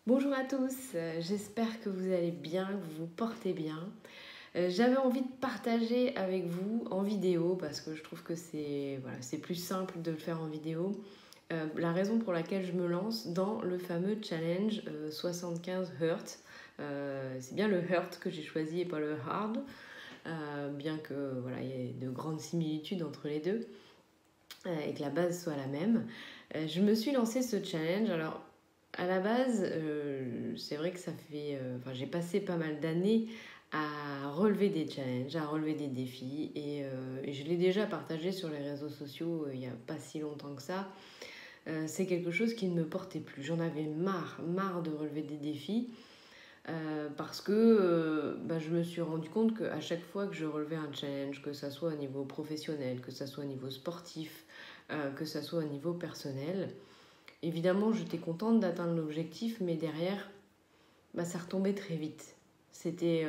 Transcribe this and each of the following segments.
Bonjour à tous, j'espère que vous allez bien, que vous vous portez bien. J'avais envie de partager avec vous en vidéo parce que je trouve que c'est plus simple de le faire en vidéo. La raison pour laquelle je me lance dans le fameux challenge 75 Hz. C'est bien le Hurt que j'ai choisi et pas le Hard, bien que voilà, il y ait de grandes similitudes entre les deux et que la base soit la même. Je me suis lancé ce challenge. Alors, à la base, c'est vrai que j'ai passé pas mal d'années à relever des challenges, à relever des défis, et je l'ai déjà partagé sur les réseaux sociaux il n'y a pas si longtemps que ça. C'est quelque chose qui ne me portait plus. J'en avais marre de relever des défis. Parce que je me suis rendu compte qu'à chaque fois que je relevais un challenge, que ça soit au niveau professionnel, que ça soit au niveau sportif, que ça soit au niveau personnel, évidemment j'étais contente d'atteindre l'objectif, mais derrière, ça retombait très vite. C'était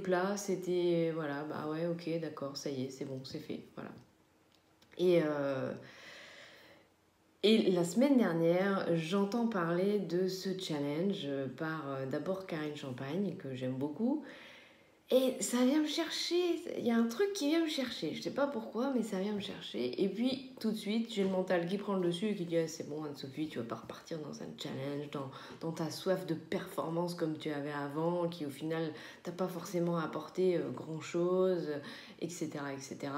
plat, c'était voilà, bah ouais, ok, d'accord, ça y est, c'est bon, c'est fait, voilà. Et, euh, et la semaine dernière, j'entends parler de ce challenge par d'abord Karine Champagne, que j'aime beaucoup. Et ça vient me chercher, il y a un truc qui vient me chercher, je sais pas pourquoi, mais ça vient me chercher. Et puis tout de suite, j'ai le mental qui prend le dessus et qui dit ah, c'est bon Anne-Sophie, tu vas pas repartir dans un challenge, dans ta soif de performance comme tu avais avant, qui au final t'a pas forcément apporté grand-chose, etc., etc.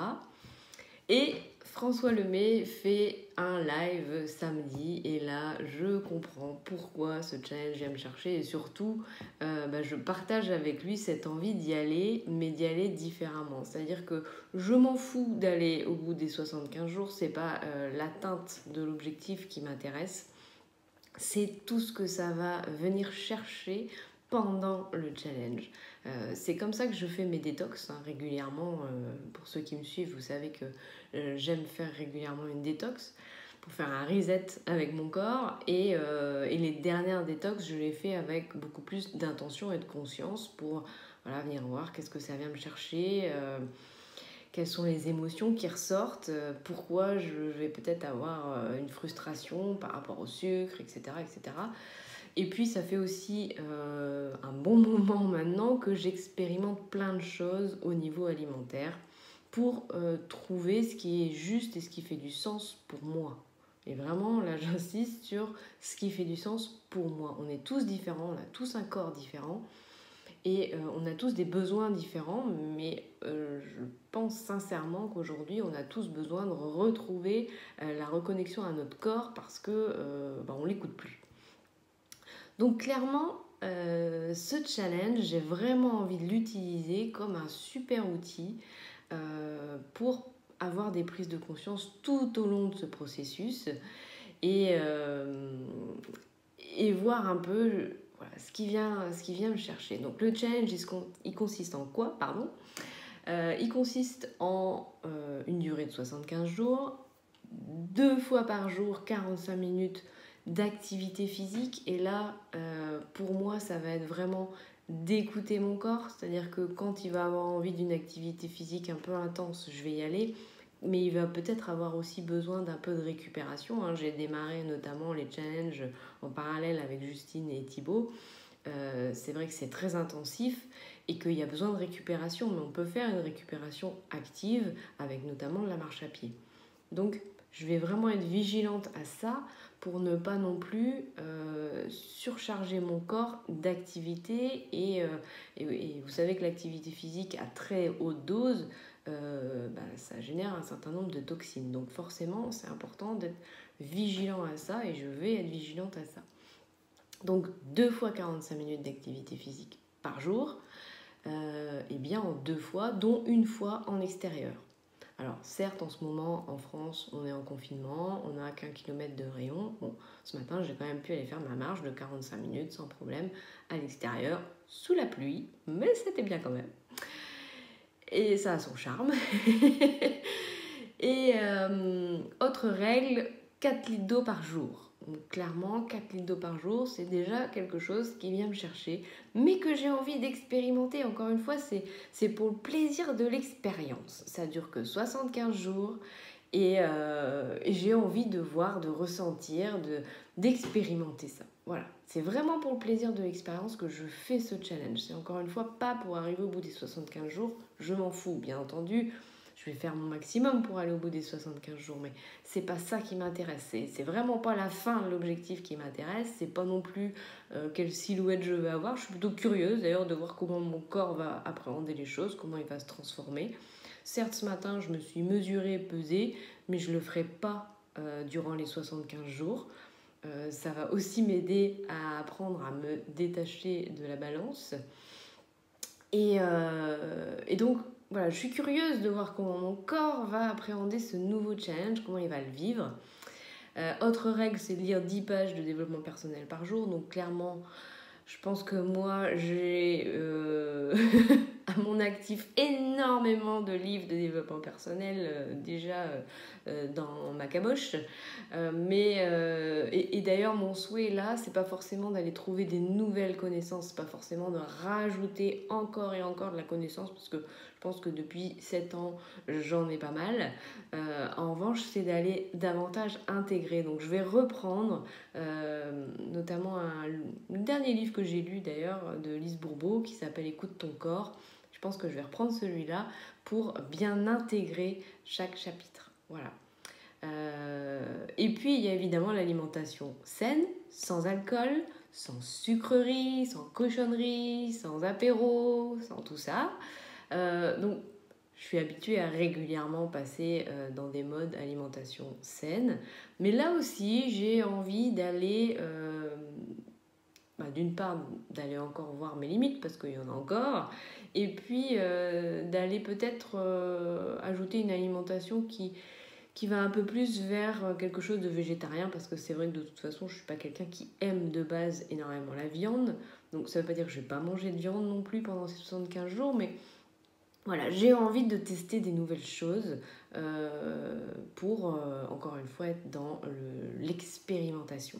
Et François Lemay fait un live samedi et là je comprends pourquoi ce challenge vient me chercher et surtout je partage avec lui cette envie d'y aller mais d'y aller différemment. C'est-à-dire que je m'en fous d'aller au bout des 75 jours, c'est pas l'atteinte de l'objectif qui m'intéresse, c'est tout ce que ça va venir chercher pendant le challenge. C'est comme ça que je fais mes détox régulièrement. Pour ceux qui me suivent, vous savez que j'aime faire régulièrement une détox pour faire un reset avec mon corps. Et les dernières détox, je les fais avec beaucoup plus d'intention et de conscience pour voilà, venir voir qu'est-ce que ça vient me chercher. Quelles sont les émotions qui ressortent, pourquoi je vais peut-être avoir une frustration par rapport au sucre, etc. etc. Et puis ça fait aussi un bon moment maintenant que j'expérimente plein de choses au niveau alimentaire pour trouver ce qui est juste et ce qui fait du sens pour moi. Et vraiment, là, j'insiste sur ce qui fait du sens pour moi. On est tous différents, on a tous un corps différent. Et on a tous des besoins différents, mais je pense sincèrement qu'aujourd'hui, on a tous besoin de retrouver la reconnexion à notre corps parce que on l'écoute plus. Donc clairement, ce challenge, j'ai vraiment envie de l'utiliser comme un super outil pour avoir des prises de conscience tout au long de ce processus et, euh, et voir un peu voilà, ce qui vient me chercher. Donc le challenge, il consiste en quoi, pardon Il consiste en une durée de 75 jours, 2 fois par jour, 45 minutes d'activité physique. Et là, pour moi, ça va être vraiment d'écouter mon corps. C'est-à-dire que quand il va avoir envie d'une activité physique un peu intense, je vais y aller. Mais il va peut-être avoir aussi besoin d'un peu de récupération. J'ai démarré notamment les challenges en parallèle avec Justine et Thibaut. C'est vrai que c'est très intensif et qu'il y a besoin de récupération, mais on peut faire une récupération active avec notamment la marche à pied. Donc je vais vraiment être vigilante à ça pour ne pas non plus surcharger mon corps d'activité et vous savez que l'activité physique à très haute dose, ça génère un certain nombre de toxines. Donc forcément c'est important d'être vigilant à ça et je vais être vigilante à ça. Donc 2 fois 45 minutes d'activité physique par jour, et bien en 2 fois, dont 1 fois en extérieur. Alors certes, en ce moment, en France, on est en confinement, on n'a qu'un kilomètre de rayon. Bon, ce matin, j'ai quand même pu aller faire ma marche de 45 minutes sans problème à l'extérieur, sous la pluie, mais c'était bien quand même. Et ça a son charme. Et autre règle, 4 litres d'eau par jour. Donc clairement, 4 litres d'eau par jour, c'est déjà quelque chose qui vient me chercher, mais que j'ai envie d'expérimenter. Encore une fois, c'est pour le plaisir de l'expérience. Ça dure que 75 jours et j'ai envie de voir, de ressentir, d'expérimenter ça. voilà, c'est vraiment pour le plaisir de l'expérience que je fais ce challenge. C'est encore une fois pas pour arriver au bout des 75 jours, je m'en fous. Bien entendu, je vais faire mon maximum pour aller au bout des 75 jours, mais c'est pas ça qui m'intéresse. C'est vraiment pas la fin de l'objectif qui m'intéresse, c'est pas non plus quelle silhouette je vais avoir. Je suis plutôt curieuse d'ailleurs de voir comment mon corps va appréhender les choses, comment il va se transformer. Certes, ce matin, je me suis mesurée, pesée, mais je le ferai pas durant les 75 jours. Ça va aussi m'aider à apprendre à me détacher de la balance. Et donc, voilà, je suis curieuse de voir comment mon corps va appréhender ce nouveau challenge, comment il va le vivre. Autre règle, c'est de lire 10 pages de développement personnel par jour. Donc clairement, je pense que moi, j'ai à mon actif énormément de livres de développement personnel déjà dans ma caboche. Et d'ailleurs, mon souhait là, c'est pas forcément d'aller trouver des nouvelles connaissances, c'est pas forcément de rajouter encore et encore de la connaissance, parce que je pense que depuis 7 ans, j'en ai pas mal. En revanche, c'est d'aller davantage intégrer. Donc je vais reprendre notamment le dernier livre que j'ai lu d'ailleurs de Lise Bourbeau qui s'appelle Écoute ton corps. Je pense que je vais reprendre celui-là pour bien intégrer chaque chapitre. Voilà. Et puis il y a évidemment l'alimentation saine, sans alcool, sans sucreries, sans cochonneries, sans apéro, sans tout ça. Donc je suis habituée à régulièrement passer dans des modes alimentation saine. Mais là aussi, j'ai envie d'aller, d'une part, d'aller encore voir mes limites, parce qu'il y en a encore, et puis d'aller peut-être ajouter une alimentation qui va un peu plus vers quelque chose de végétarien, parce que c'est vrai que de toute façon, je ne suis pas quelqu'un qui aime de base énormément la viande. Donc ça ne veut pas dire que je ne vais pas manger de viande non plus pendant ces 75 jours, mais voilà, j'ai envie de tester des nouvelles choses pour, encore une fois, être dans l'expérimentation.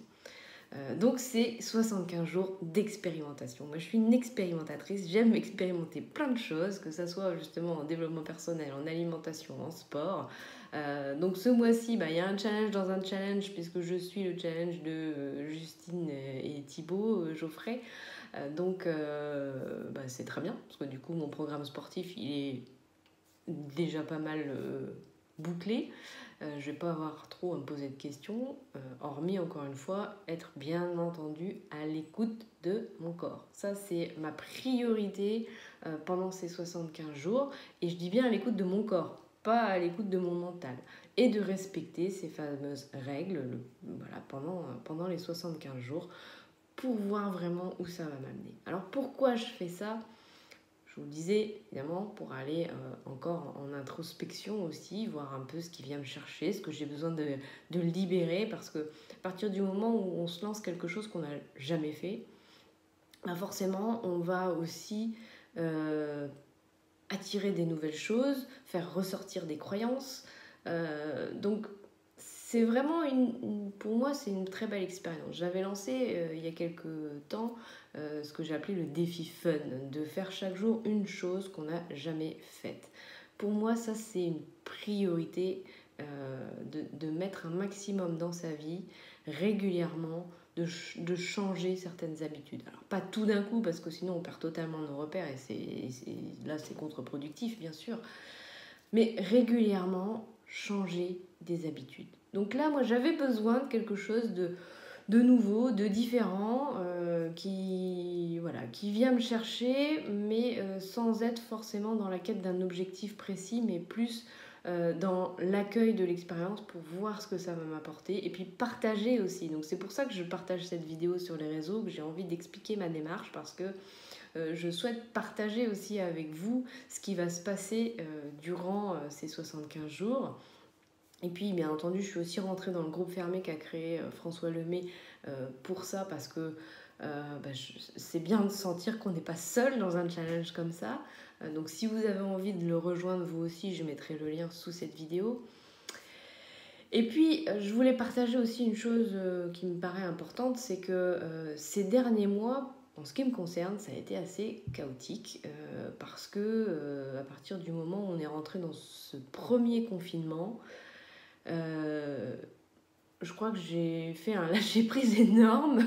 Donc c'est 75 jours d'expérimentation. Moi je suis une expérimentatrice, j'aime expérimenter plein de choses, que ce soit justement en développement personnel, en alimentation, en sport. Donc ce mois-ci, il y a un challenge dans un challenge, puisque je suis le challenge de Justine et Thibaut Geoffrey. Donc c'est très bien, parce que du coup mon programme sportif il est déjà pas mal bouclé. Je vais pas avoir trop à me poser de questions, hormis encore une fois être bien entendu à l'écoute de mon corps. Ça c'est ma priorité pendant ces 75 jours, et je dis bien à l'écoute de mon corps, pas à l'écoute de mon mental, et de respecter ces fameuses règles pendant les 75 jours pour voir vraiment où ça va m'amener. Alors pourquoi je fais ça ? Je vous le disais, évidemment, pour aller encore en introspection aussi, voir un peu ce qui vient me chercher, ce que j'ai besoin de libérer, parce que à partir du moment où on se lance quelque chose qu'on n'a jamais fait, forcément, on va aussi attirer des nouvelles choses, faire ressortir des croyances. Donc, c'est vraiment, pour moi, c'est une très belle expérience. J'avais lancé il y a quelques temps ce que j'ai appelé le défi fun, de faire chaque jour une chose qu'on n'a jamais faite. Pour moi, ça, c'est une priorité de mettre un maximum dans sa vie, régulièrement, de changer certaines habitudes. Alors, pas tout d'un coup, parce que sinon on perd totalement nos repères, là, c'est contre-productif, bien sûr. Mais régulièrement, changer des habitudes. Donc là, moi, j'avais besoin de quelque chose de nouveau, de différent, qui vient me chercher, mais sans être forcément dans la quête d'un objectif précis, mais plus dans l'accueil de l'expérience pour voir ce que ça va m'apporter, et puis partager aussi. Donc c'est pour ça que je partage cette vidéo sur les réseaux, que j'ai envie d'expliquer ma démarche, parce que je souhaite partager aussi avec vous ce qui va se passer durant ces 75 jours. Et puis, bien entendu, je suis aussi rentrée dans le groupe fermé qu'a créé François Lemay pour ça, parce que c'est bien de sentir qu'on n'est pas seul dans un challenge comme ça. Donc, si vous avez envie de le rejoindre vous aussi, je mettrai le lien sous cette vidéo. Et puis, je voulais partager aussi une chose qui me paraît importante, c'est que ces derniers mois, en ce qui me concerne, ça a été assez chaotique parce que à partir du moment où on est rentré dans ce premier confinement, je crois que j'ai fait un lâcher-prise énorme,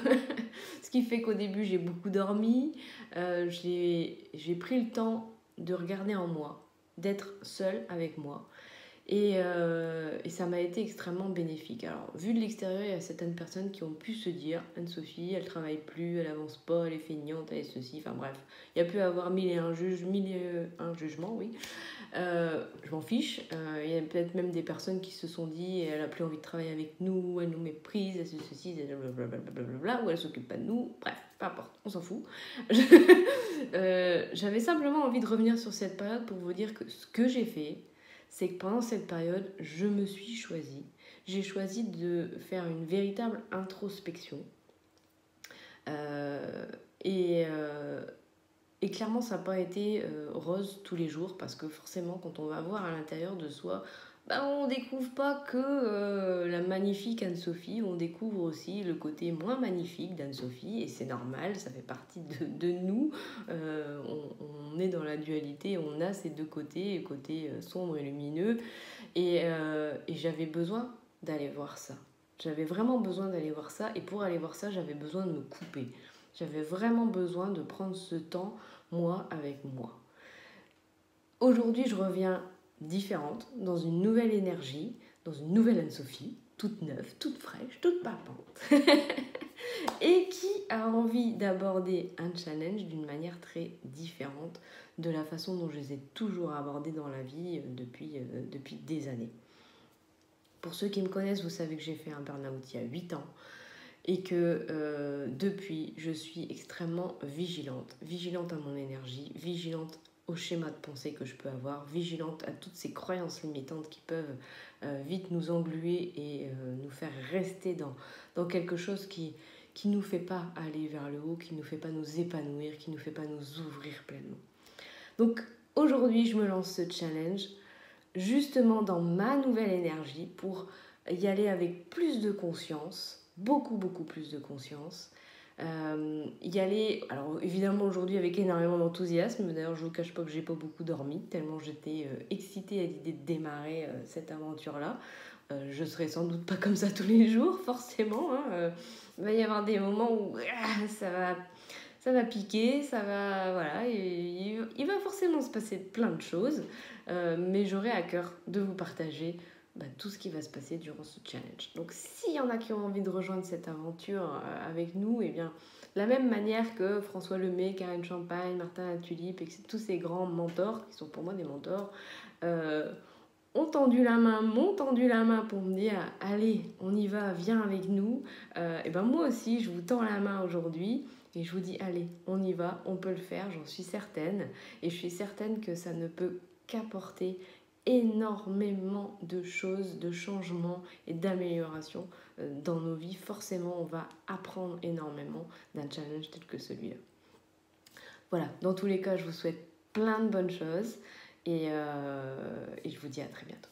ce qui fait qu'au début j'ai beaucoup dormi, j'ai pris le temps de regarder en moi, d'être seule avec moi. Et ça m'a été extrêmement bénéfique. Alors, vu de l'extérieur, il y a certaines personnes qui ont pu se dire Anne-Sophie, elle travaille plus, elle avance pas, elle est feignante, elle est ceci, enfin bref. Il y a pu avoir mille et un jugements, oui. Je m'en fiche. Il y a peut-être même des personnes qui se sont dit elle a plus envie de travailler avec nous, elle nous méprise, elle se ceci, blablabla, ou elle s'occupe pas de nous. Bref, peu importe, on s'en fout. J'avais simplement envie de revenir sur cette période pour vous dire que ce que j'ai fait, c'est que pendant cette période, je me suis choisie. J'ai choisi de faire une véritable introspection. Euh, et, euh, et clairement, ça n'a pas été rose tous les jours parce que forcément, quand on va voir à l'intérieur de soi, bah, on découvre pas que la magnifique Anne-Sophie, on découvre aussi le côté moins magnifique d'Anne-Sophie et c'est normal, ça fait partie de nous. On est dans la dualité, on a ces deux côtés, côté sombre et lumineux et j'avais besoin d'aller voir ça. J'avais vraiment besoin d'aller voir ça et pour aller voir ça, j'avais besoin de me couper. J'avais vraiment besoin de prendre ce temps, moi, avec moi. Aujourd'hui, je reviens différente, dans une nouvelle énergie, dans une nouvelle Anne-Sophie, toute neuve, toute fraîche, toute papante. Et qui a envie d'aborder un challenge d'une manière très différente de la façon dont je les ai toujours abordés dans la vie depuis des années. Pour ceux qui me connaissent, vous savez que j'ai fait un burn-out il y a 8 ans et que depuis, je suis extrêmement vigilante à mon énergie, vigilante au schéma de pensée que je peux avoir, vigilante à toutes ces croyances limitantes qui peuvent vite nous engluer et nous faire rester dans quelque chose qui nous fait pas aller vers le haut, qui nous fait pas nous épanouir, qui nous fait pas nous ouvrir pleinement. Donc aujourd'hui, je me lance ce challenge justement dans ma nouvelle énergie pour y aller avec plus de conscience, beaucoup plus de conscience. Y aller, alors évidemment aujourd'hui avec énormément d'enthousiasme, d'ailleurs je vous cache pas que j'ai pas beaucoup dormi, tellement j'étais excitée à l'idée de démarrer cette aventure-là. Je serai sans doute pas comme ça tous les jours, forcément. Il va y avoir des moments où ça va piquer, ça va, voilà, il va forcément se passer plein de choses, mais j'aurai à cœur de vous partager tout ce qui va se passer durant ce challenge. Donc s'il y en a qui ont envie de rejoindre cette aventure avec nous, et bien de la même manière que François Lemay, Karine Champagne, Martin Latulippe, et tous ces grands mentors, qui sont pour moi des mentors, m'ont tendu la main pour me dire allez, on y va, viens avec nous. Et ben moi aussi, je vous tends la main aujourd'hui et je vous dis allez, on y va, on peut le faire, j'en suis certaine. Et je suis certaine que ça ne peut qu'apporter énormément de choses, de changements et d'améliorations dans nos vies. Forcément, on va apprendre énormément d'un challenge tel que celui-là. Voilà, dans tous les cas, je vous souhaite plein de bonnes choses et je vous dis à très bientôt.